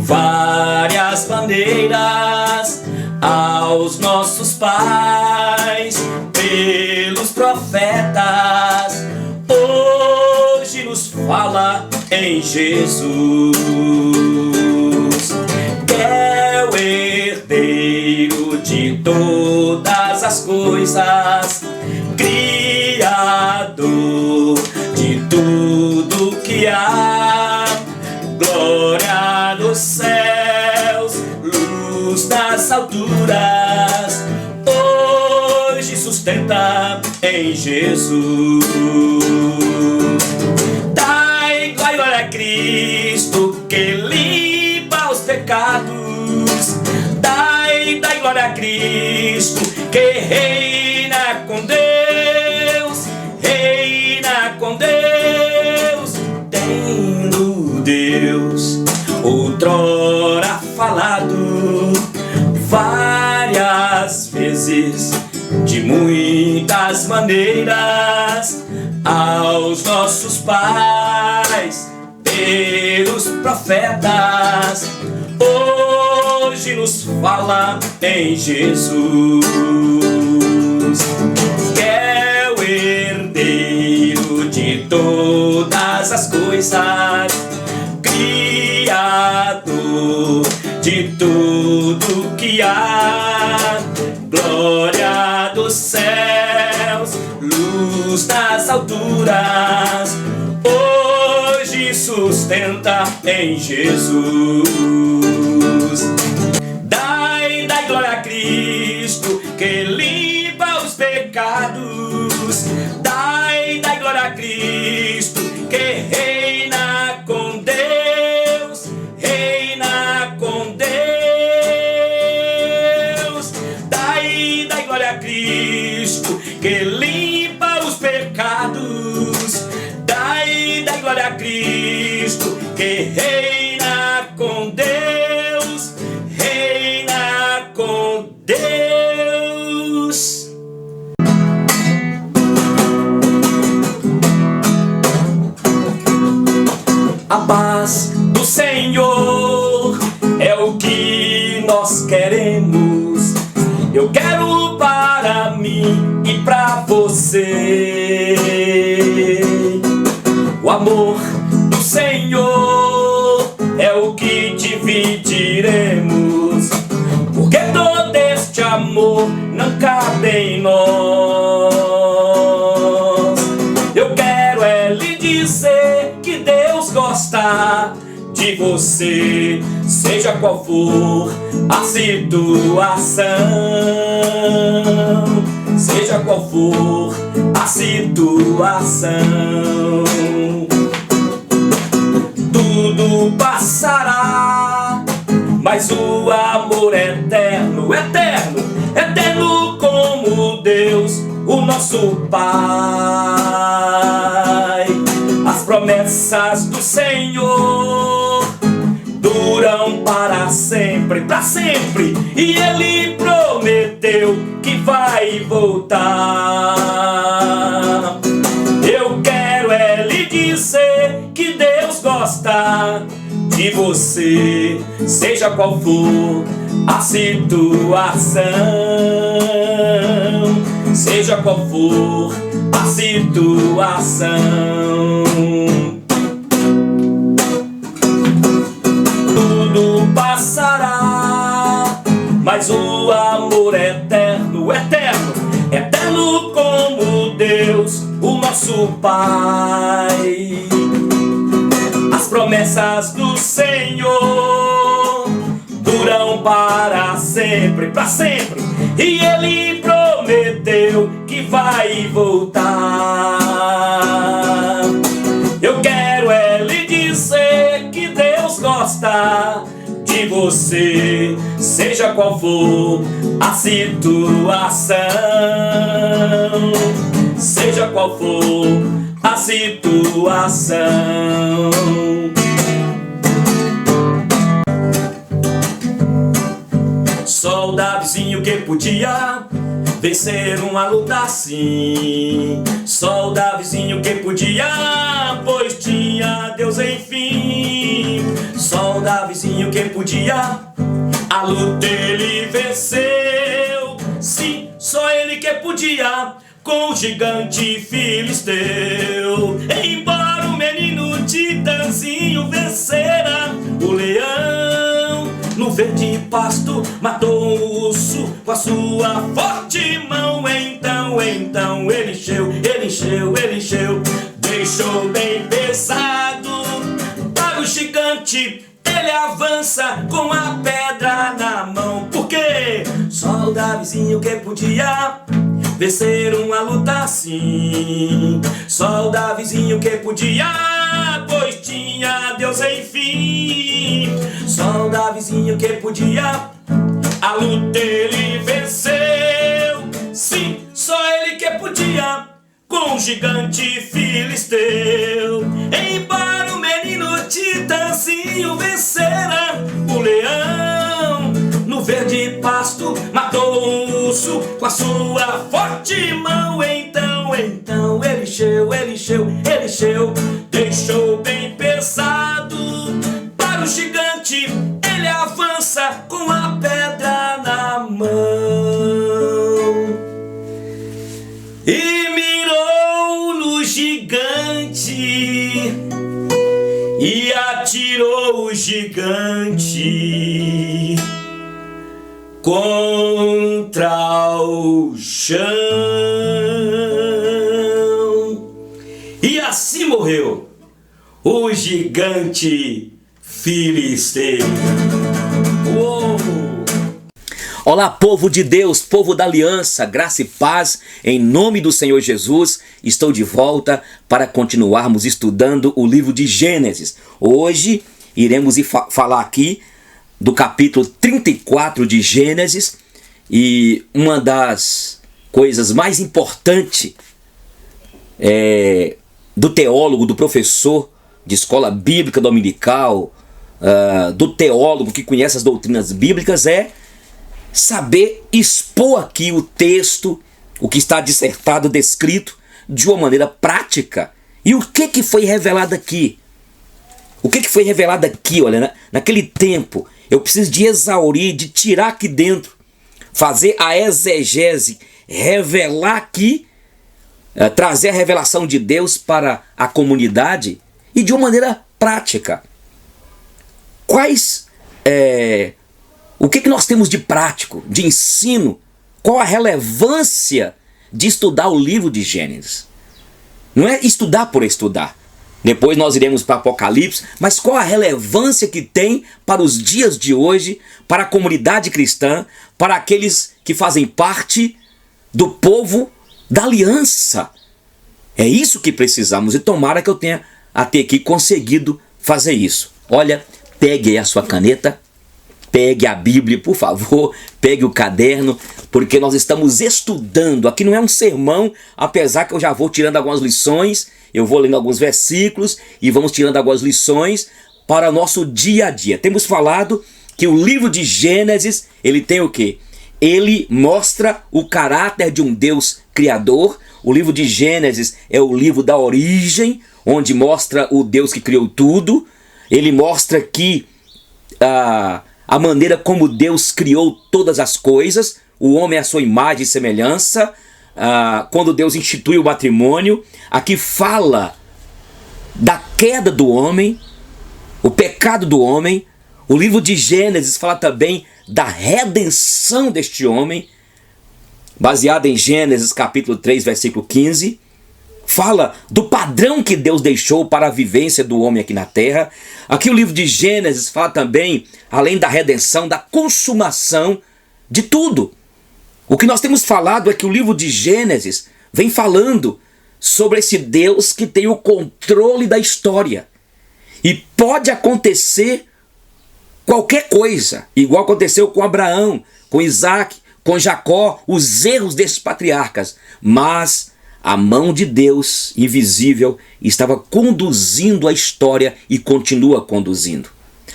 várias maneiras aos nossos pais pelos profetas. Hoje nos fala em Jesus, que é o herdeiro de todas as coisas, Criador de tudo que há, glória nos céus, luz das alturas, hoje sustenta em Jesus. Dai glória a Cristo que limpa os pecados, dai glória a Cristo que reina com Deus, reina com Deus, tendo Deus outrora falado várias vezes, de muitas maneiras, aos nossos pais pelos profetas. Hoje nos fala em Jesus, que é o herdeiro de todas as coisas, Criador de tudo que há, glória dos céus, luz das alturas, hoje sustenta em Jesus. Dai glória a Cristo que limpa os pecados, dai glória a Cristo que reina com Deus, reina com Deus, dai glória a Cristo que limpa os pecados, dai glória a Cristo que reina com Deus, reina com Deus. A paz do Senhor é o que nós queremos. Eu quero para mim e para você. O amor do Senhor é o que dividiremos, porque todo este amor não cabe em nós. Eu quero lhe dizer que Deus gosta de você, seja qual for a situação, seja qual for a situação. Tudo passará, mas o amor é eterno, eterno, eterno como Deus, o nosso Pai. As promessas do Senhor duram para sempre, e Ele prometeu que vai voltar. Eu quero lhe dizer que Deus gosta de você, seja qual for a situação, seja qual for a situação. Tudo passará, mas o amor é eterno, eterno, eterno como Deus, o nosso Pai. As promessas do Senhor duram para sempre, e Ele prometeu que vai voltar. Eu quero lhe dizer que Deus gosta de você, seja qual for a situação, seja qual for a situação. Só o Davizinho que podia vencer uma luta assim, só o Davizinho que podia, pois tinha Deus enfim. Só o Davizinho que podia, a luta ele venceu. Sim, só ele que podia, com o gigante filisteu. Embora o menino Titãzinho vencera o leão, no verde pasto matou o urso com a sua forte mão. Então ele encheu, deixou bem pesado para o gigante. Ele avança com a pedra na mão, porque só o Davizinho que podia vencer uma luta assim. Só o Davizinho que podia, pois tinha Deus enfim. Só o Davizinho que podia, a luta ele venceu. Sim, só ele que podia, com o gigante filisteu. Embora o menino Titãzinho vencera o leão, no verde pasto matou um urso com a sua forte mão. Então ele encheu, deixou bem pesado para o gigante. Ele avança com a pedra na mão e mirou no gigante e atirou o gigante contra o chão. E assim morreu o gigante filisteu. Uou! Olá, povo de Deus, povo da aliança, graça e paz, em nome do Senhor Jesus. Estou de volta para continuarmos estudando o livro de Gênesis. Hoje iremos falar aqui do capítulo 34 de Gênesis, e uma das coisas mais importantes do teólogo, do professor de escola bíblica dominical, do teólogo que conhece as doutrinas bíblicas, é saber expor aqui o texto, o que está dissertado, descrito, de uma maneira prática. E o que foi revelado aqui? O que foi revelado aqui, olha, naquele tempo? Eu preciso de exaurir, de tirar aqui dentro, fazer a exegese, revelar aqui, trazer a revelação de Deus para a comunidade e de uma maneira prática. O que nós temos de prático, de ensino? Qual a relevância de estudar o livro de Gênesis? Não é estudar por estudar. Depois nós iremos para Apocalipse, mas qual a relevância que tem para os dias de hoje, para a comunidade cristã, para aqueles que fazem parte do povo da aliança? É isso que precisamos, e tomara que eu tenha até aqui conseguido fazer isso. Olha, pegue aí a sua caneta, pegue a Bíblia, por favor, pegue o caderno, porque nós estamos estudando. Aqui não é um sermão, apesar que eu já vou tirando algumas lições, eu vou lendo alguns versículos e vamos tirando algumas lições para o nosso dia a dia. Temos falado que o livro de Gênesis, ele tem o quê? Ele mostra o caráter de um Deus criador. O livro de Gênesis é o livro da origem, onde mostra o Deus que criou tudo. Ele mostra que a maneira como Deus criou todas as coisas, o homem é a sua imagem e semelhança. Quando Deus institui o matrimônio, aqui fala da queda do homem, o pecado do homem. O livro de Gênesis fala também da redenção deste homem, baseado em Gênesis capítulo 3, versículo 15. Fala do padrão que Deus deixou para a vivência do homem aqui na terra. Aqui o livro de Gênesis fala também, além da redenção, da consumação de tudo. O que nós temos falado é que o livro de Gênesis vem falando sobre esse Deus que tem o controle da história. E pode acontecer qualquer coisa, igual aconteceu com Abraão, com Isaac, com Jacó, os erros desses patriarcas. Mas a mão de Deus invisível estava conduzindo a história e continua conduzindo.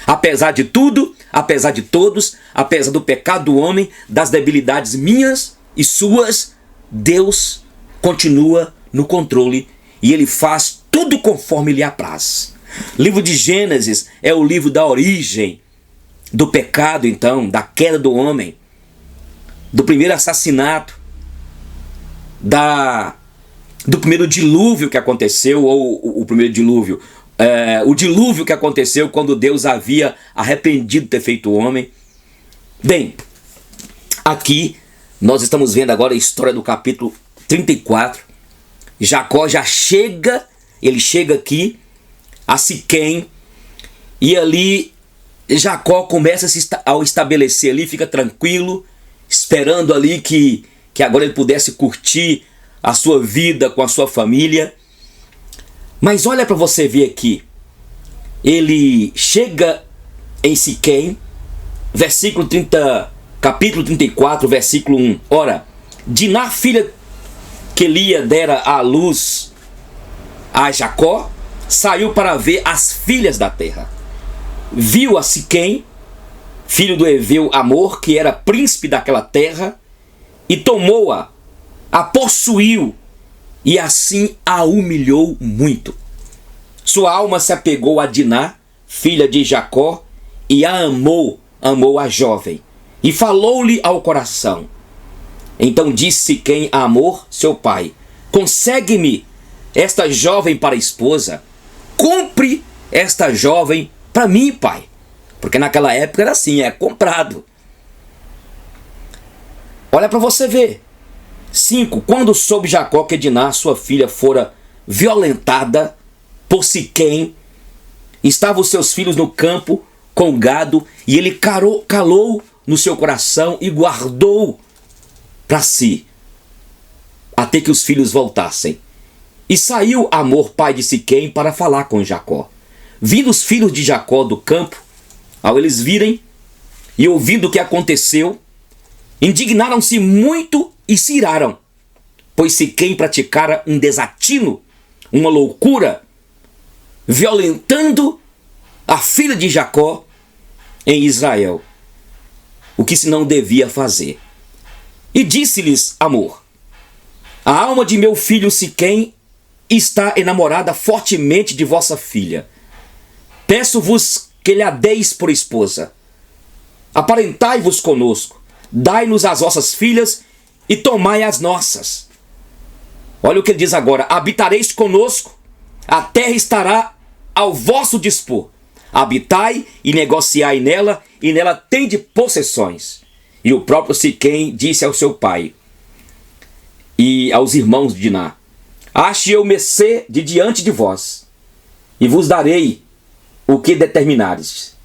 Apesar de tudo, apesar de todos, apesar do pecado do homem, das debilidades minhas e suas, Deus continua no controle e Ele faz tudo conforme lhe apraz. Livro de Gênesis é o livro da origem do pecado, então, da queda do homem, do primeiro assassinato, do primeiro dilúvio que aconteceu, ou o primeiro dilúvio, o dilúvio que aconteceu quando Deus havia arrependido de ter feito o homem. Bem, aqui nós estamos vendo agora a história do capítulo 34. Jacó já chega, ele chega aqui a Siquém, e ali Jacó começa a estabelecer ali, fica tranquilo, esperando ali que agora ele pudesse curtir a sua vida com a sua família. Mas olha para você ver aqui, ele chega em Siquém, capítulo 34, versículo 1. Ora, Diná, filha que Lia dera à luz a Jacó, saiu para ver as filhas da terra. Viu a Siquém, filho do heveu Amor, que era príncipe daquela terra, e tomou-a, a possuiu, e assim a humilhou muito. Sua alma se apegou a Diná, filha de Jacó, e a amou a jovem, e falou-lhe ao coração. Então disse Siquém a Amor, seu pai: consegue-me esta jovem para esposa, compre esta jovem para mim, pai. Porque naquela época era assim, comprado. Olha para você ver. 5. Quando soube Jacó que Diná, sua filha, fora violentada por Siquém, estavam os seus filhos no campo com gado, e ele calou no seu coração e guardou para si, até que os filhos voltassem. E saiu Amor, pai de Siquém, para falar com Jacó. Vindo os filhos de Jacó do campo, ao eles virem e ouvindo o que aconteceu, indignaram-se muito e se iraram, pois Siquém praticara um desatino, uma loucura, violentando a filha de Jacó em Israel, o que se não devia fazer. E disse-lhes Amor: a alma de meu filho Siquém está enamorada fortemente de vossa filha. Peço-vos que lhe a deis por esposa. Aparentai-vos conosco, dai-nos as vossas filhas e tomai as nossas. Olha o que ele diz agora: habitareis conosco, a terra estará ao vosso dispor. Habitai e negociai nela, e nela tende possessões. E o próprio Siquém disse ao seu pai e aos irmãos de Diná: ache eu mercê de diante de vós, e vos darei o que determinardes.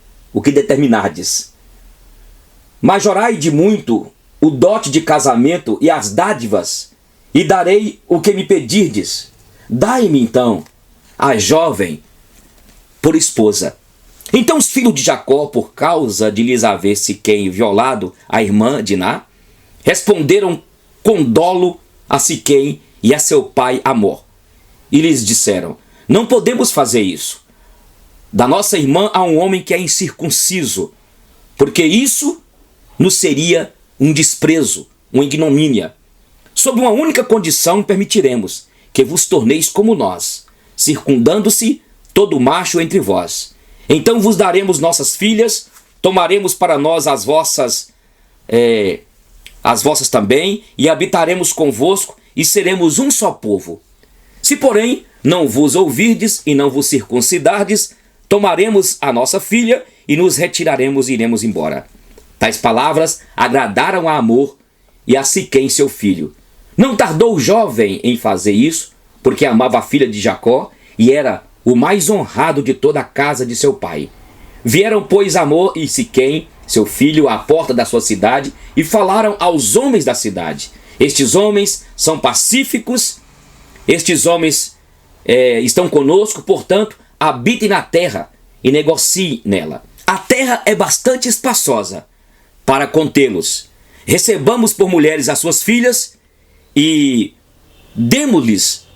Majorai de muito o dote de casamento e as dádivas, e darei o que me pedirdes. Dai-me então a jovem por esposa. Então os filhos de Jacó, por causa de lhes haver Siquém violado a irmã Diná, responderam com dolo a Siquém e a seu pai Amor, e lhes disseram: não podemos fazer isso. Da nossa irmã há um homem que é incircunciso, porque isso nos seria um desprezo, uma ignomínia. Sob uma única condição permitiremos que vos torneis como nós, circundando-se todo macho entre vós. Então vos daremos nossas filhas, tomaremos para nós as vossas também, e habitaremos convosco, e seremos um só povo. Se, porém, não vos ouvirdes e não vos circuncidardes, tomaremos a nossa filha e nos retiraremos e iremos embora. Tais palavras agradaram a Amor e a Siquém, seu filho. Não tardou o jovem em fazer isso, porque amava a filha de Jacó e era o mais honrado de toda a casa de seu pai. Vieram, pois, Amor e Siquém, seu filho, à porta da sua cidade, e falaram aos homens da cidade: estes homens são pacíficos, estes homens estão conosco, portanto, habitem na terra e negociem nela. A terra é bastante espaçosa para contê-los. Recebamos por mulheres as suas filhas e demos-lhes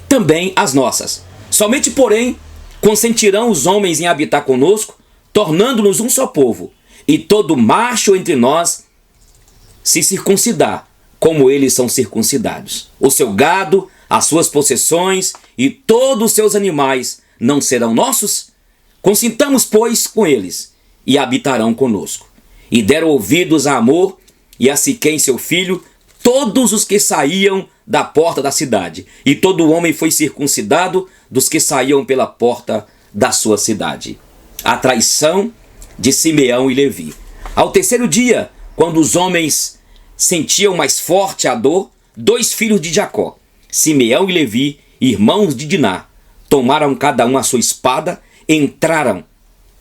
também as nossas. Somente, porém, consentirão os homens em habitar conosco, tornando-nos um só povo, e todo macho entre nós se circuncidar, como eles são circuncidados. O seu gado, as suas possessões e todos os seus animais não serão nossos? Consintamos, pois, com eles, e habitarão conosco. E deram ouvidos a Hamor e a Siquém seu filho, todos os que saíam da porta da cidade. E todo homem foi circuncidado dos que saíam pela porta da sua cidade. A traição de Simeão e Levi. Ao terceiro dia, quando os homens sentiam mais forte a dor, 2 filhos de Jacó, Simeão e Levi, irmãos de Diná, tomaram cada um a sua espada, entraram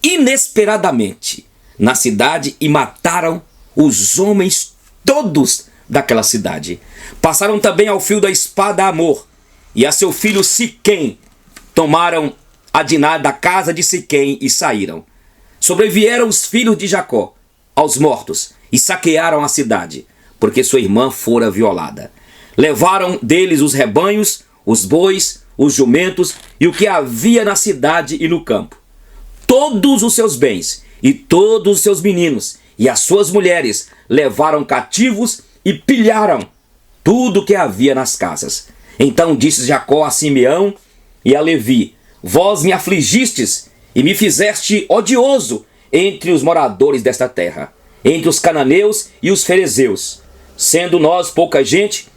inesperadamente na cidade e mataram os homens todos daquela cidade. Passaram também ao fio da espada a Hamor e a seu filho Siquém. Tomaram a Diná da casa de Siquém e saíram. Sobrevieram os filhos de Jacó aos mortos e saquearam a cidade, porque sua irmã fora violada. Levaram deles os rebanhos, os bois, os jumentos e o que havia na cidade e no campo. Todos os seus bens e todos os seus meninos e as suas mulheres levaram cativos e pilharam tudo o que havia nas casas. Então disse Jacó a Simeão e a Levi: Vós me afligistes e me fizeste odioso entre os moradores desta terra, entre os cananeus e os ferezeus. Sendo nós pouca gente,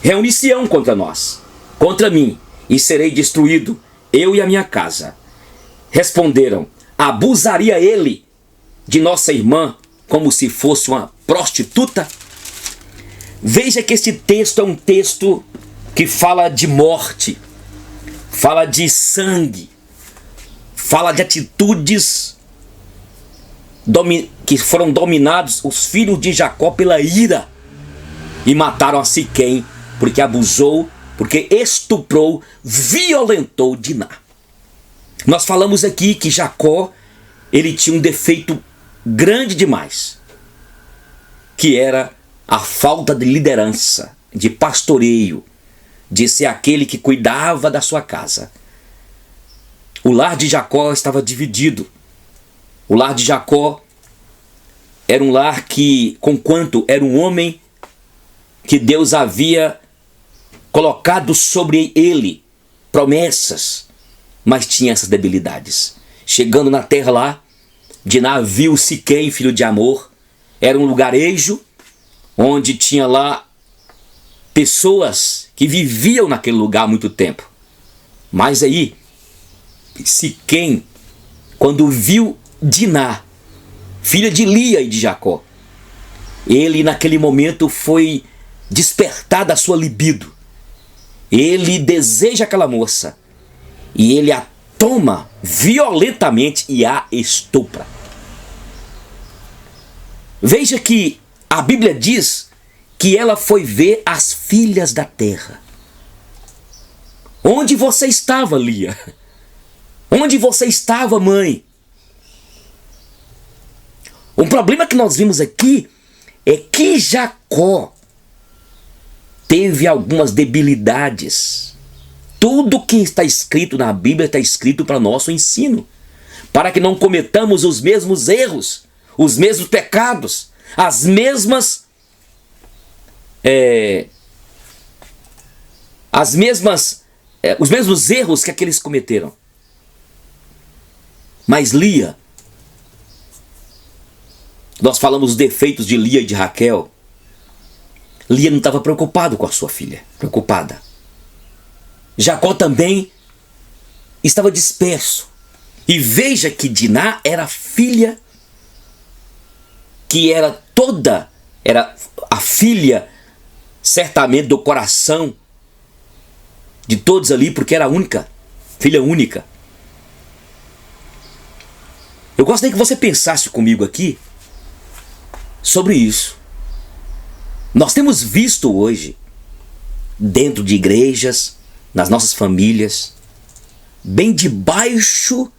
reunir-se-ão contra nós, contra mim, e serei destruído, eu e a minha casa. Responderam: Abusaria ele de nossa irmã como se fosse uma prostituta? Veja que este texto é um texto que fala de morte, fala de sangue, fala de atitudes que foram dominados os filhos de Jacó pela ira e mataram a Siquém porque abusou, porque estuprou, violentou Diná. Nós falamos aqui que Jacó, ele tinha um defeito grande demais, que era a falta de liderança, de pastoreio, de ser aquele que cuidava da sua casa. O lar de Jacó estava dividido. O lar de Jacó era um lar que, conquanto era um homem que Deus havia colocado sobre ele promessas, mas tinha essas debilidades. Chegando na terra lá, Diná viu Siquém, filho de Hamor. Era um lugarejo onde tinha lá pessoas que viviam naquele lugar há muito tempo. Mas aí, Siquém, quando viu Diná, filha de Lia e de Jacó, ele naquele momento foi despertar da sua libido. Ele deseja aquela moça e ele a toma violentamente e a estupra. Veja que a Bíblia diz que ela foi ver as filhas da terra. Onde você estava, Lia? Onde você estava, mãe? O problema que nós vimos aqui é que Jacó teve algumas debilidades. Tudo que está escrito na Bíblia está escrito para nosso ensino, para que não cometamos os mesmos erros, os mesmos pecados, os mesmos erros que aqueles cometeram. Mas Lia, nós falamos os defeitos de Lia e de Raquel. Lia não estava preocupado com a sua filha, preocupada. Jacó também estava disperso. E veja que Diná era filha, que era a filha certamente do coração de todos ali, porque era a única, filha única. Eu gostaria que você pensasse comigo aqui sobre isso. Nós temos visto hoje, dentro de igrejas, nas nossas famílias, bem debaixo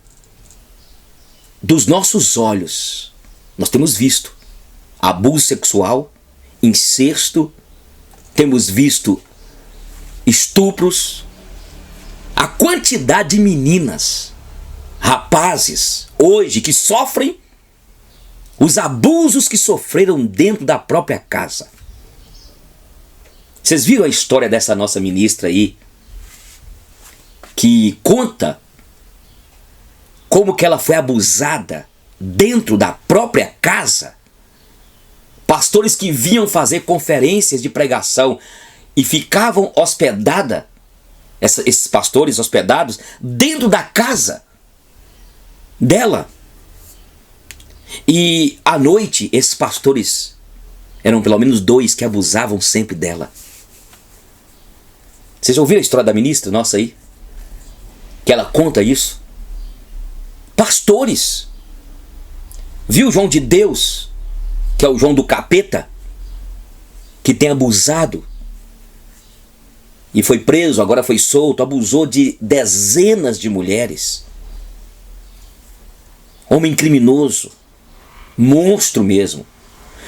dos nossos olhos, nós temos visto abuso sexual, incesto, temos visto estupros, a quantidade de meninas, rapazes, hoje, que sofrem os abusos que sofreram dentro da própria casa. Vocês viram a história dessa nossa ministra aí, que conta como que ela foi abusada dentro da própria casa. Pastores que vinham fazer conferências de pregação e ficavam esses pastores hospedados dentro da casa dela. E à noite, esses pastores, eram pelo menos 2 que abusavam sempre dela. Vocês já ouviram a história da ministra nossa aí? Que ela conta isso. Pastores. Viu o João de Deus, que é o João do capeta, que tem abusado e foi preso, agora foi solto, abusou de dezenas de mulheres. Homem criminoso, monstro mesmo.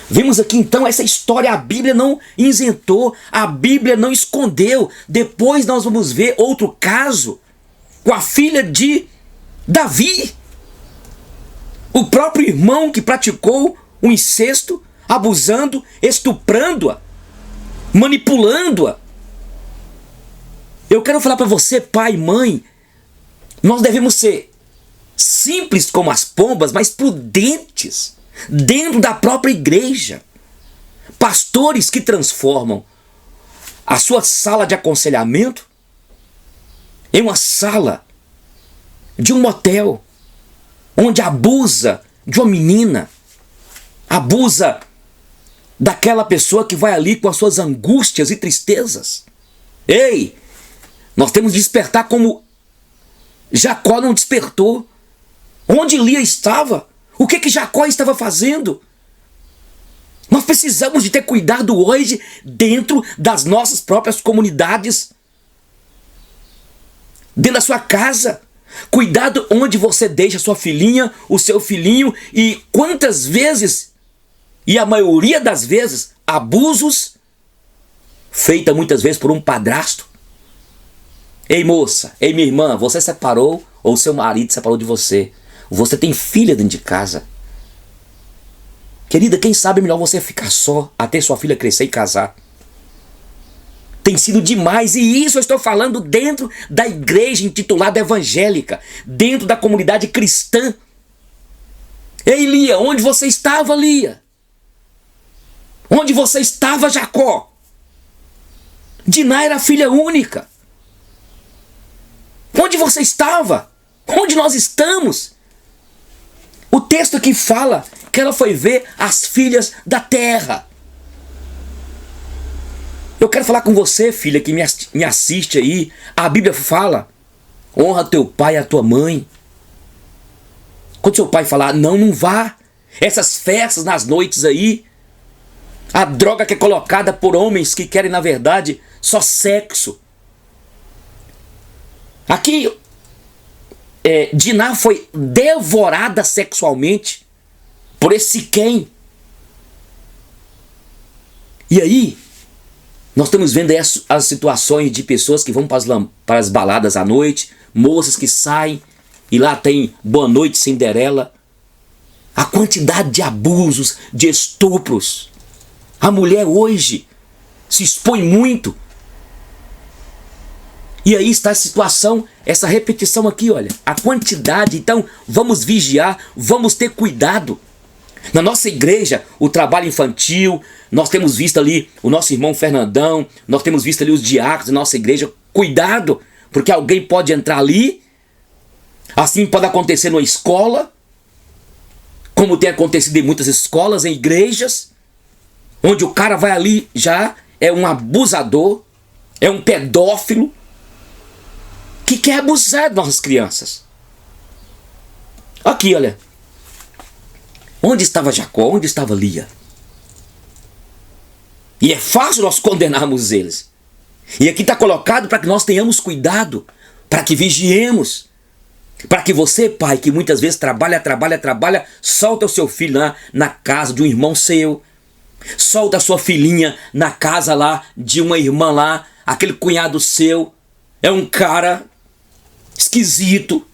Vimos aqui então essa história, a Bíblia não isentou, a Bíblia não escondeu. Depois nós vamos ver outro caso com a filha de Davi. O próprio irmão que praticou o incesto, abusando, estuprando-a, manipulando-a. Eu quero falar para você, pai e mãe, nós devemos ser simples como as pombas, mas prudentes dentro da própria igreja. Pastores que transformam a sua sala de aconselhamento em uma sala de um motel, onde abusa de uma menina, abusa daquela pessoa que vai ali com as suas angústias e tristezas. Ei, nós temos que despertar como Jacó não despertou. Onde Lia estava? O que Jacó estava fazendo? Nós precisamos de ter cuidado hoje dentro das nossas próprias comunidades, dentro da sua casa. Cuidado onde você deixa a sua filhinha, o seu filhinho, e quantas vezes, e a maioria das vezes, abusos feitos muitas vezes por um padrasto. Ei moça, ei minha irmã, você separou ou seu marido separou de você. Você tem filha dentro de casa. Querida, quem sabe é melhor você ficar só até sua filha crescer e casar. Tem sido demais, e isso eu estou falando dentro da igreja intitulada evangélica, dentro da comunidade cristã. Ei Lia, onde você estava, Lia? Onde você estava, Jacó? Diná era filha única. Onde você estava? Onde nós estamos? O texto aqui fala que ela foi ver as filhas da terra. Eu quero falar com você, filha, que me assiste aí. A Bíblia fala: honra teu pai e a tua mãe. Quando seu pai falar, não vá. Essas festas nas noites aí, a droga que é colocada por homens que querem, na verdade, só sexo. Aqui, Diná foi devorada sexualmente por esse Siquém. E aí, nós estamos vendo as situações de pessoas que vão para as baladas à noite, moças que saem e lá tem Boa Noite Cinderela. A quantidade de abusos, de estupros. A mulher hoje se expõe muito. E aí está a situação, essa repetição aqui, olha. A quantidade, então vamos vigiar, vamos ter cuidado. Na nossa igreja, o trabalho infantil, nós temos visto ali o nosso irmão Fernandão, nós temos visto ali os diáconos da nossa igreja. Cuidado, porque alguém pode entrar ali, assim pode acontecer numa escola, como tem acontecido em muitas escolas, em igrejas, onde o cara vai ali já é um abusador, é um pedófilo, que quer abusar de nossas crianças. Aqui, olha. Onde estava Jacó? Onde estava Lia? E é fácil nós condenarmos eles. E aqui está colocado para que nós tenhamos cuidado, para que vigiemos, para que você, pai, que muitas vezes trabalha, solta o seu filho lá na casa de um irmão seu, solta a sua filhinha na casa lá de uma irmã lá, aquele cunhado seu é um cara esquisito.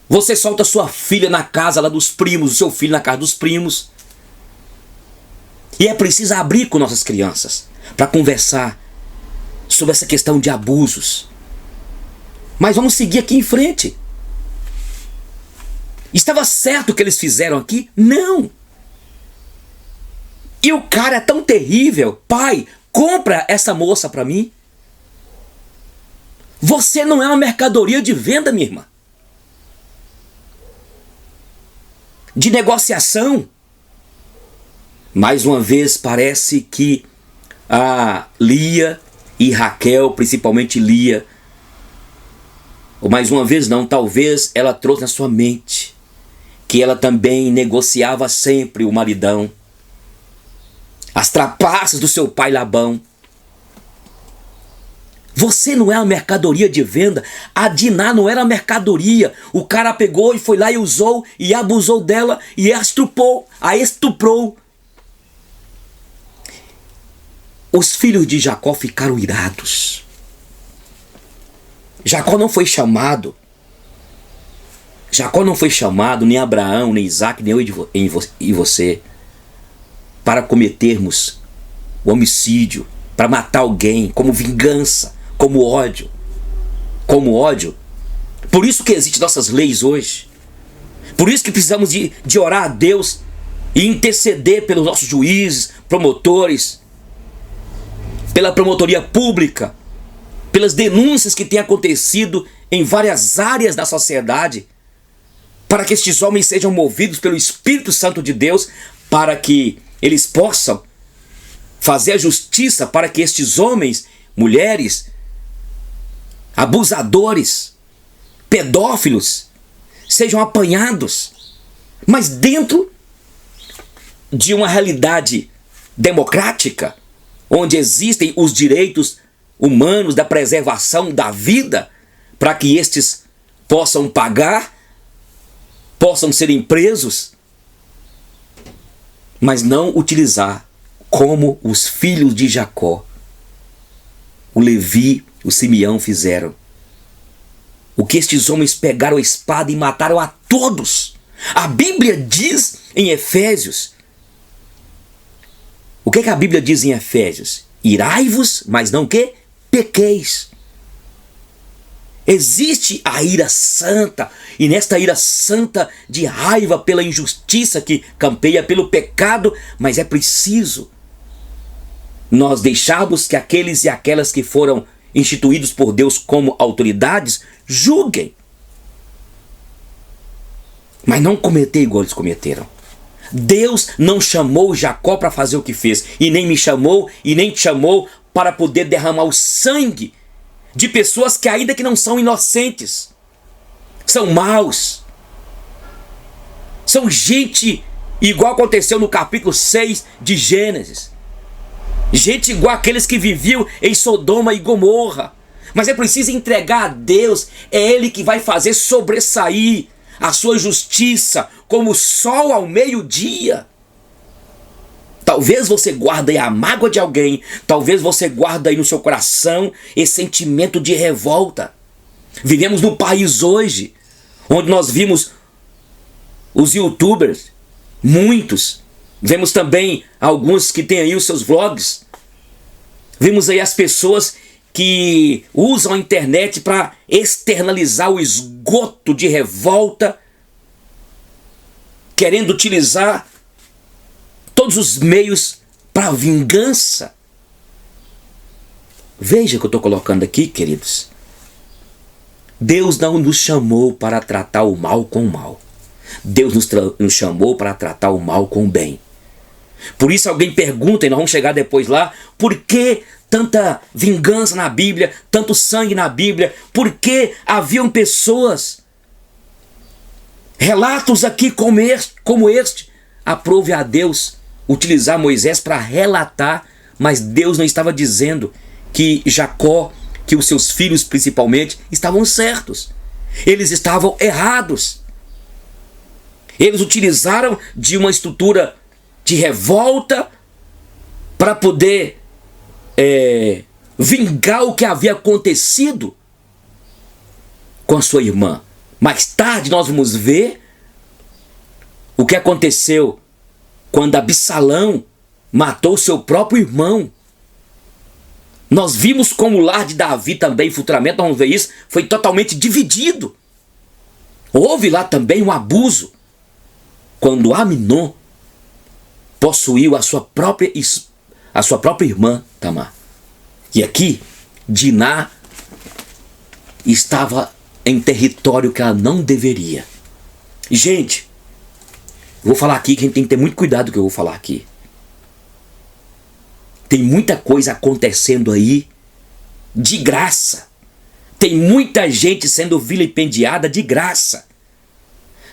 Você solta sua filha na casa lá dos primos, o seu filho na casa dos primos. E é preciso abrir com nossas crianças para conversar sobre essa questão de abusos. Mas vamos seguir aqui em frente. Estava certo o que eles fizeram aqui? Não. E o cara é tão terrível. Pai, compra essa moça para mim. Você não é uma mercadoria de venda, minha irmã. De negociação. Mais uma vez parece que a Lia e Raquel, principalmente Lia, ou mais uma vez não, talvez ela trouxe na sua mente que ela também negociava sempre o maridão, as trapaças do seu pai Labão. Você não é uma mercadoria de venda. A Diná não era mercadoria. O cara pegou e foi lá e usou e abusou dela e a estuprou. Os filhos de Jacó ficaram irados. Jacó não foi chamado, nem Abraão, nem Isaac, nem eu e você, para cometermos o homicídio, para matar alguém, como vingança, como ódio. Por isso que existem nossas leis hoje. Por isso que precisamos de orar a Deus e interceder pelos nossos juízes, promotores, pela promotoria pública, pelas denúncias que têm acontecido em várias áreas da sociedade, para que estes homens sejam movidos pelo Espírito Santo de Deus, para que eles possam fazer a justiça, para que estes homens, mulheres, abusadores, pedófilos, sejam apanhados, mas dentro de uma realidade democrática, onde existem os direitos humanos da preservação da vida, para que estes possam pagar, possam serem presos, mas não utilizar como os filhos de Jacó, o Levi, o Simeão fizeram. O que estes homens pegaram a espada e mataram a todos. A Bíblia diz em Efésios. O que a Bíblia diz em Efésios? Irai-vos, mas não que pequeis. Existe a ira santa, e nesta ira santa de raiva pela injustiça que campeia, pelo pecado, mas é preciso nós deixarmos que aqueles e aquelas que foram instituídos por Deus como autoridades julguem, mas não cometer igual eles cometeram. Deus não chamou Jacó para fazer o que fez, e nem me chamou e nem te chamou para poder derramar o sangue de pessoas que, ainda que não são inocentes, são maus, são gente igual aconteceu no capítulo 6 de Gênesis, gente igual aqueles que viviam em Sodoma e Gomorra. Mas é preciso entregar a Deus. É Ele que vai fazer sobressair a sua justiça como o sol ao meio-dia. Talvez você guarde aí a mágoa de alguém. Talvez você guarde aí no seu coração esse sentimento de revolta. Vivemos num país hoje onde nós vimos os youtubers, muitos. Vemos também alguns que têm aí os seus vlogs. Vemos aí as pessoas que usam a internet para externalizar o esgoto de revolta, querendo utilizar todos os meios para vingança. Veja o que eu estou colocando aqui, queridos. Deus não nos chamou para tratar o mal com o mal. Deus nos chamou para tratar o mal com o bem. Por isso alguém pergunta, e nós vamos chegar depois lá, por que tanta vingança na Bíblia, tanto sangue na Bíblia? Por que haviam pessoas, relatos aqui como este? Aprove a Deus utilizar Moisés para relatar, mas Deus não estava dizendo que Jacó, que os seus filhos principalmente, estavam certos. Eles estavam errados. Eles utilizaram de uma estrutura de revolta para poder vingar o que havia acontecido com a sua irmã. Mais tarde nós vamos ver o que aconteceu quando Absalão matou seu próprio irmão. Nós vimos como o lar de Davi também, futuramente nós vamos ver isso, foi totalmente dividido. Houve lá também um abuso quando Aminon possuiu a sua própria irmã Tamar. E aqui Diná estava em território que ela não deveria. Gente, eu vou falar aqui que a gente tem que ter muito cuidado com o que eu vou falar aqui. Tem muita coisa acontecendo aí de graça. Tem muita gente sendo vilipendiada de graça.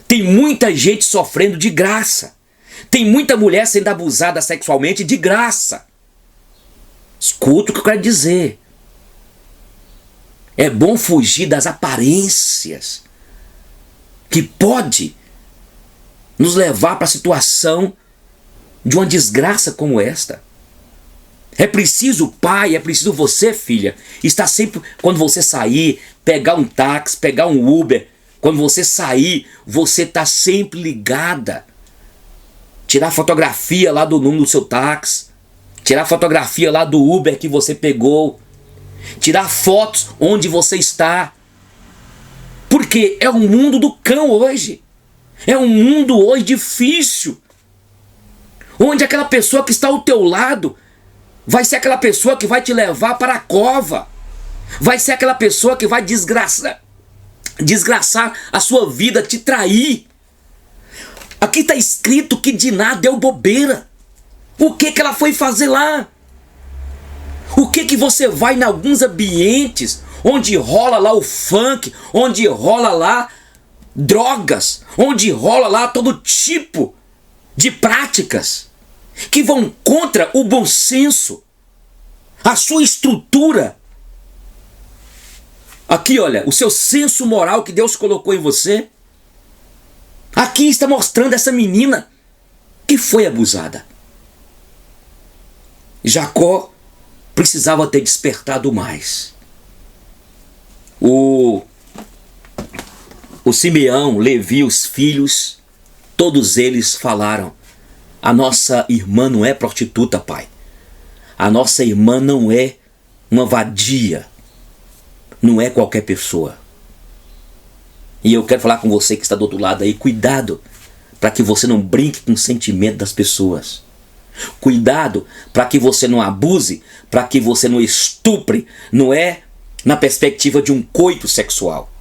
Tem muita gente sofrendo de graça. Tem muita mulher sendo abusada sexualmente de graça. Escuta o que eu quero dizer. É bom fugir das aparências que pode nos levar para a situação de uma desgraça como esta. É preciso, pai, é preciso você, filha, estar sempre, quando você sair, pegar um táxi, pegar um Uber, quando você sair, você está sempre ligada. Tirar fotografia lá do número do seu táxi, tirar fotografia lá do Uber que você pegou, tirar fotos onde você está. Porque é um mundo do cão hoje. É um mundo hoje difícil. Onde aquela pessoa que está ao teu lado vai ser aquela pessoa que vai te levar para a cova. Vai ser aquela pessoa que vai desgraçar a sua vida, te trair. Aqui está escrito que Diná deu bobeira. O que ela foi fazer lá? O que você vai em alguns ambientes onde rola lá o funk, onde rola lá drogas, onde rola lá todo tipo de práticas que vão contra o bom senso, a sua estrutura. Aqui, olha, o seu senso moral que Deus colocou em você. Aqui está mostrando essa menina que foi abusada. Jacó precisava ter despertado mais. O Simeão, Levi, os filhos, todos eles falaram: a nossa irmã não é prostituta, pai. A nossa irmã não é uma vadia. Não é qualquer pessoa. E eu quero falar com você que está do outro lado aí, cuidado para que você não brinque com o sentimento das pessoas. Cuidado para que você não abuse, para que você não estupre, não é na perspectiva de um coito sexual.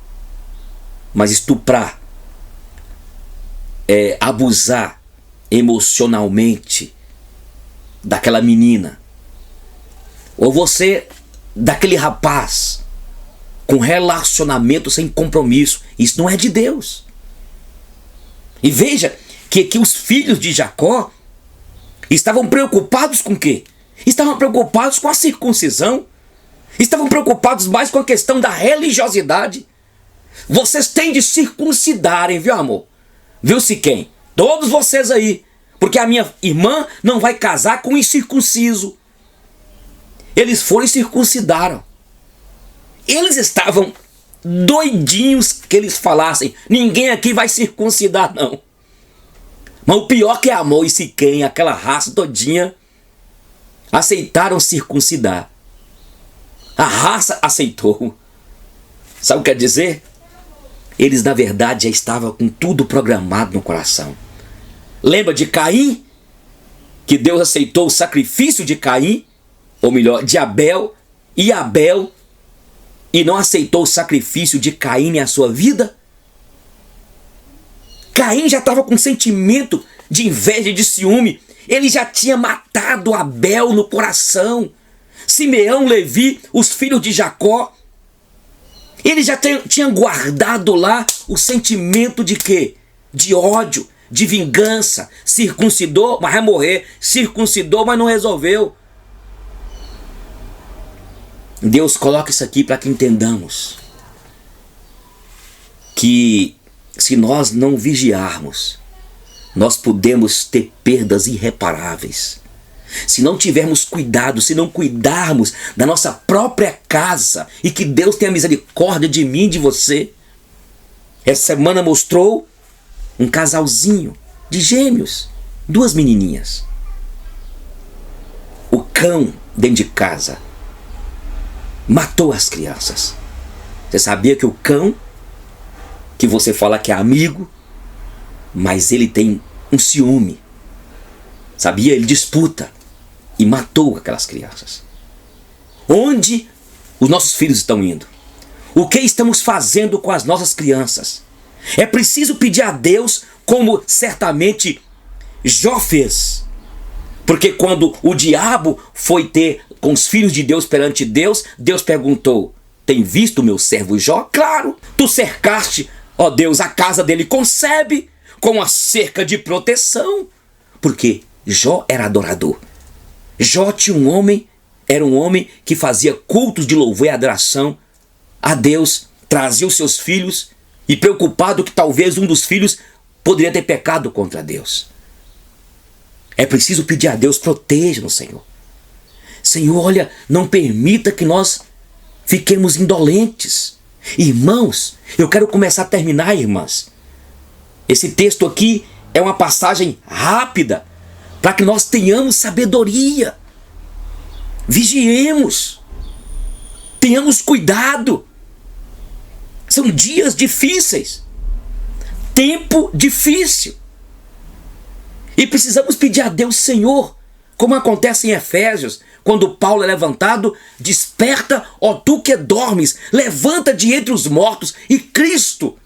Mas estuprar é abusar emocionalmente daquela menina. Ou você, daquele rapaz com relacionamento sem compromisso. Isso não é de Deus. E veja que os filhos de Jacó estavam preocupados com o quê? Estavam preocupados com a circuncisão. Estavam preocupados mais com a questão da religiosidade. Vocês têm de circuncidarem, viu, amor? Viu-se quem? Todos vocês aí. Porque a minha irmã não vai casar com um incircunciso. Eles foram e circuncidaram. Eles estavam doidinhos que eles falassem: ninguém aqui vai circuncidar, não. Mas o pior que é Amor e Siquém, aquela raça todinha, aceitaram circuncidar. A raça aceitou. Sabe o que quer dizer? Eles na verdade já estavam com tudo programado no coração. Lembra de Caim? Que Deus aceitou o sacrifício de Caim, ou melhor, de Abel, e Abel, e não aceitou o sacrifício de Caim em a sua vida? Caim já estava com sentimento de inveja e de ciúme. Ele já tinha matado Abel no coração. Simeão, Levi, os filhos de Jacó, ele já tinha guardado lá o sentimento de quê? De ódio, de vingança. Circuncidou, mas vai morrer. Circuncidou, mas não resolveu. Deus coloca isso aqui para que entendamos que se nós não vigiarmos, nós podemos ter perdas irreparáveis. Se não tivermos cuidado, se não cuidarmos da nossa própria casa, e que Deus tenha misericórdia de mim e de você. Essa semana mostrou um casalzinho de gêmeos, 2 menininhas. O cão dentro de casa matou as crianças. Você sabia que o cão que você fala que é amigo, mas ele tem um ciúme. Sabia? Ele disputa e matou aquelas crianças. Onde os nossos filhos estão indo? O que estamos fazendo com as nossas crianças? É preciso pedir a Deus, como certamente Jó fez. Porque quando o diabo foi ter com os filhos de Deus perante Deus, Deus perguntou: tem visto o meu servo Jó? Claro, tu cercaste, ó Deus, a casa dele com sebe, com a cerca de proteção. Porque Jó era adorador. Jó era um homem que fazia cultos de louvor e adoração a Deus, trazia os seus filhos e preocupado que talvez um dos filhos poderia ter pecado contra Deus. É preciso pedir a Deus: proteja-nos, Senhor. Senhor, olha, não permita que nós fiquemos indolentes. Irmãos, eu quero começar a terminar, irmãs. Esse texto aqui é uma passagem rápida para que nós tenhamos sabedoria. Vigiemos. Tenhamos cuidado. São dias difíceis. Tempo difícil. E precisamos pedir a Deus: Senhor, como acontece em Efésios, quando Paulo é levantado: desperta, ó tu que dormes, levanta de entre os mortos, e Cristo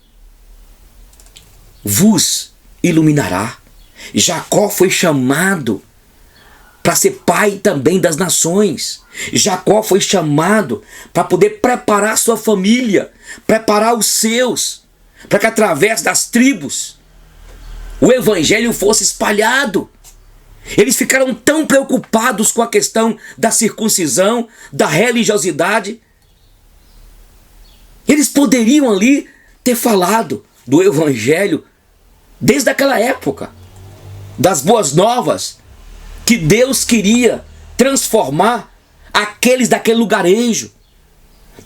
vos iluminará. Jacó foi chamado para ser pai também das nações. Jacó foi chamado para poder preparar sua família, preparar os seus, para que através das tribos o evangelho fosse espalhado. Eles ficaram tão preocupados com a questão da circuncisão, da religiosidade. Eles poderiam ali ter falado do evangelho desde aquela época, das boas novas, que Deus queria transformar aqueles daquele lugarejo.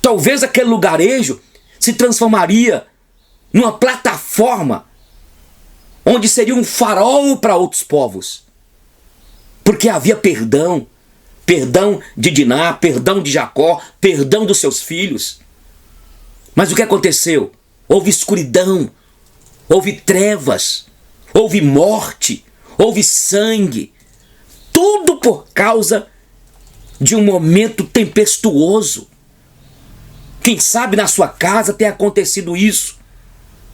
Talvez aquele lugarejo se transformaria numa plataforma onde seria um farol para outros povos. Porque havia perdão. Perdão de Diná, perdão de Jacó, perdão dos seus filhos. Mas o que aconteceu? Houve escuridão, houve trevas, houve morte, houve sangue. Tudo por causa de um momento tempestuoso. Quem sabe na sua casa tem acontecido isso.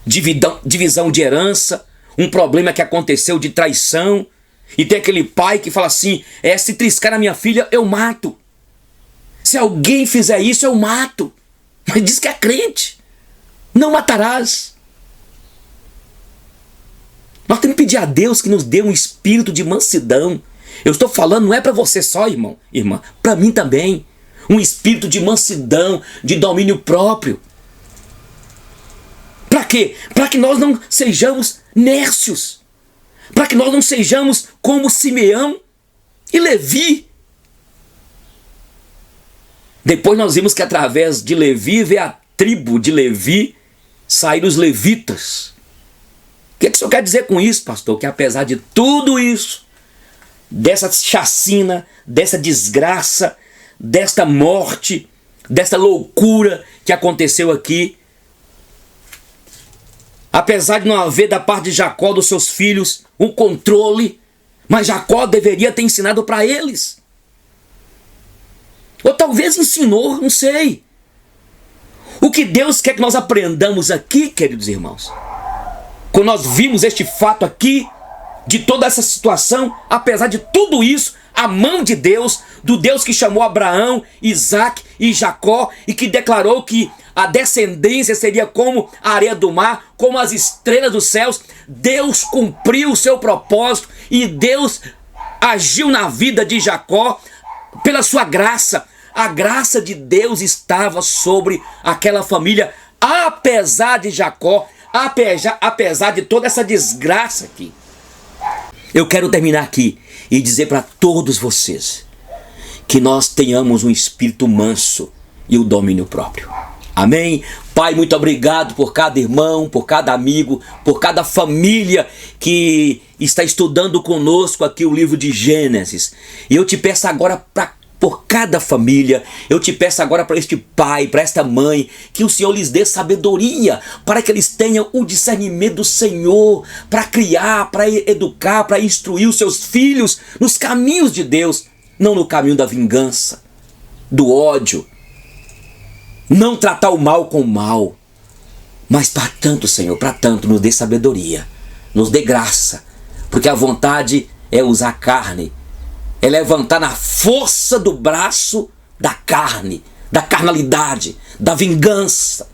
Divisão de herança, um problema que aconteceu de traição. E tem aquele pai que fala assim: se triscar na minha filha, eu mato. Se alguém fizer isso, eu mato. Mas diz que é crente. Não matarás. Nós temos que pedir a Deus que nos dê um espírito de mansidão. Eu estou falando, não é para você só, irmão, irmã, para mim também. Um espírito de mansidão, de domínio próprio. Para quê? Para que nós não sejamos nércios. Para que nós não sejamos como Simeão e Levi. Depois nós vimos que através de Levi veio a tribo de Levi, saíram os levitas. O que o senhor quer dizer com isso, pastor? Que apesar de tudo isso, dessa chacina, dessa desgraça, desta morte, desta loucura que aconteceu aqui, apesar de não haver da parte de Jacó, dos seus filhos, um controle, mas Jacó deveria ter ensinado para eles. Ou talvez ensinou, não sei. O que Deus quer que nós aprendamos aqui, queridos irmãos, quando nós vimos este fato aqui, de toda essa situação, apesar de tudo isso, a mão de Deus, do Deus que chamou Abraão, Isaac e Jacó, e que declarou que a descendência seria como a areia do mar, como as estrelas dos céus. Deus cumpriu o seu propósito e Deus agiu na vida de Jacó pela sua graça. A graça de Deus estava sobre aquela família, apesar de Jacó, apesar de toda essa desgraça aqui. Eu quero terminar aqui e dizer para todos vocês que nós tenhamos um espírito manso e o domínio próprio. Amém? Pai, muito obrigado por cada irmão, por cada amigo, por cada família que está estudando conosco aqui o livro de Gênesis. E eu te peço agora para por cada família. Eu te peço agora para este pai, para esta mãe, que o Senhor lhes dê sabedoria, para que eles tenham o discernimento do Senhor, para criar, para educar, para instruir os seus filhos nos caminhos de Deus, não no caminho da vingança, do ódio. Não tratar o mal com o mal. Mas para tanto, Senhor, para tanto, nos dê sabedoria, nos dê graça, porque a vontade é usar a carne, é levantar na força do braço da carne, da carnalidade, da vingança,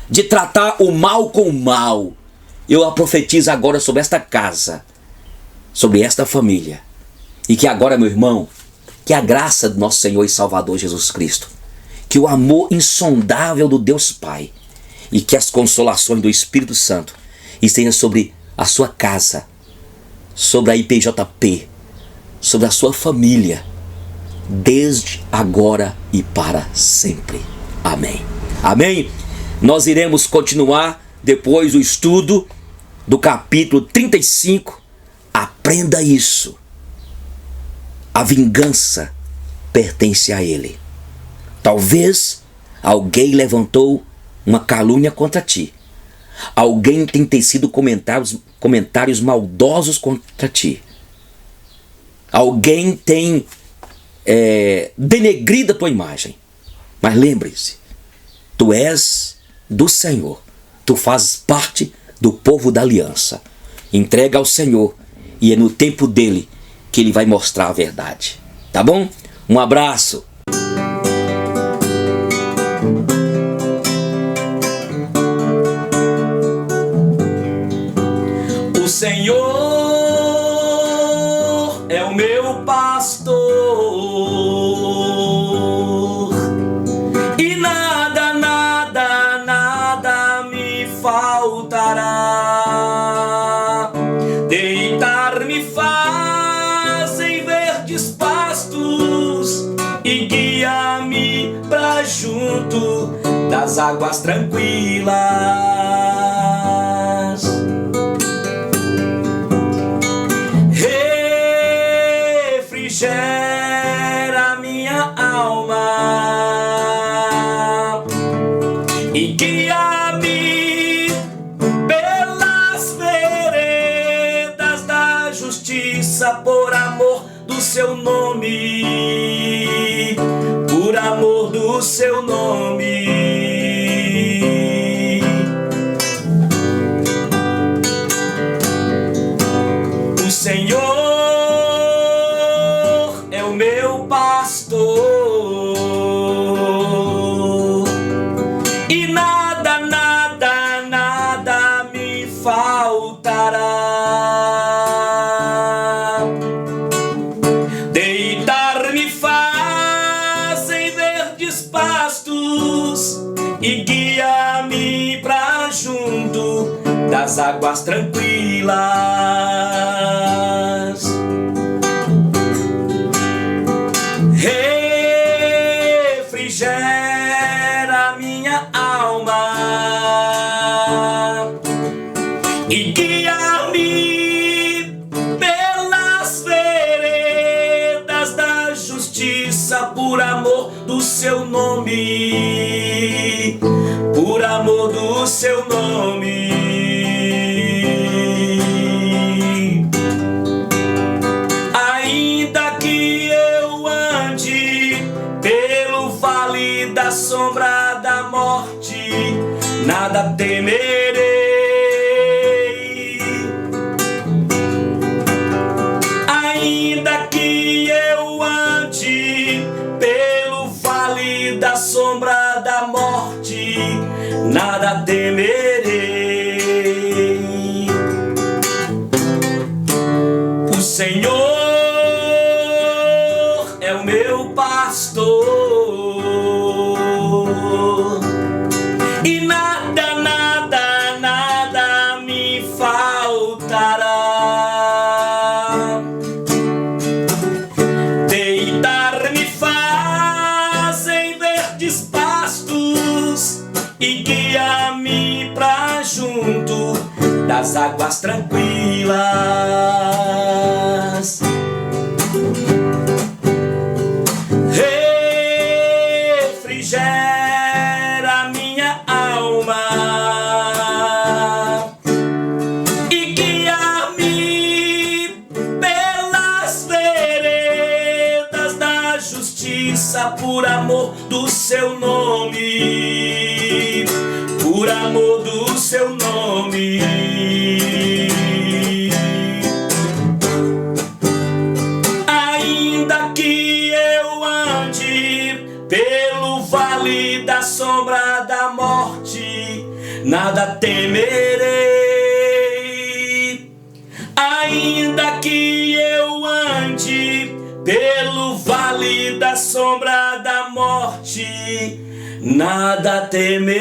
de tratar o mal com o mal. Eu a profetizo agora sobre esta casa, sobre esta família, e que agora, meu irmão, que a graça do nosso Senhor e Salvador Jesus Cristo, que o amor insondável do Deus Pai e que as consolações do Espírito Santo estejam sobre a sua casa, sobre a IPJP, sobre a sua família, desde agora e para sempre. Amém. Amém? Nós iremos continuar depois o estudo do capítulo 35. Aprenda isso. A vingança pertence a Ele. Talvez alguém levantou uma calúnia contra ti. Alguém tem tecido comentários maldosos contra ti. Alguém tem denegrido a tua imagem. Mas lembre-se, tu és do Senhor. Tu fazes parte do povo da aliança. Entrega ao Senhor e é no tempo dele que ele vai mostrar a verdade. Tá bom? Um abraço. O Senhor é o meu pastor e nada, nada, nada me faltará. Deitar-me faz em verdes pastos e guia-me pra junto das águas tranquilas. Refrigera minha alma e guia-me pelas veredas da justiça, por amor do seu nome, por amor do seu nome. O Senhor é o meu pastor e nada, nada, nada me faltará. Deitar-me faz em verdes pastos e guia-me pra junto das águas tranquilas. Refrigera minha alma e guia-me pelas veredas da justiça, por amor do seu nome, por amor do seu nome. Ainda que eu ande pelo vale da sombra da morte, nada temerei. Ainda que eu ande pelo vale da sombra da morte, nada temerei. O Senhor é o meu pastor e nada, nada, nada me faltará. Deitar-me faz em verdes pastos e guia-me pra junto das águas tranquilas. força por amor do seu nome, por amor do seu nome. Ainda que eu ande pelo vale da sombra da morte, nada temerei. Ainda que eu ande pelo vale da sombra da morte, nada temerei.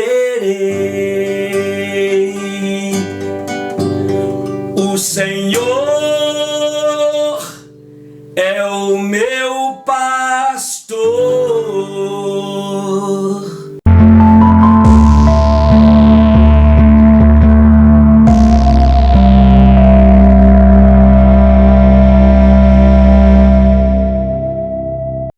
O Senhor é o meu Pai.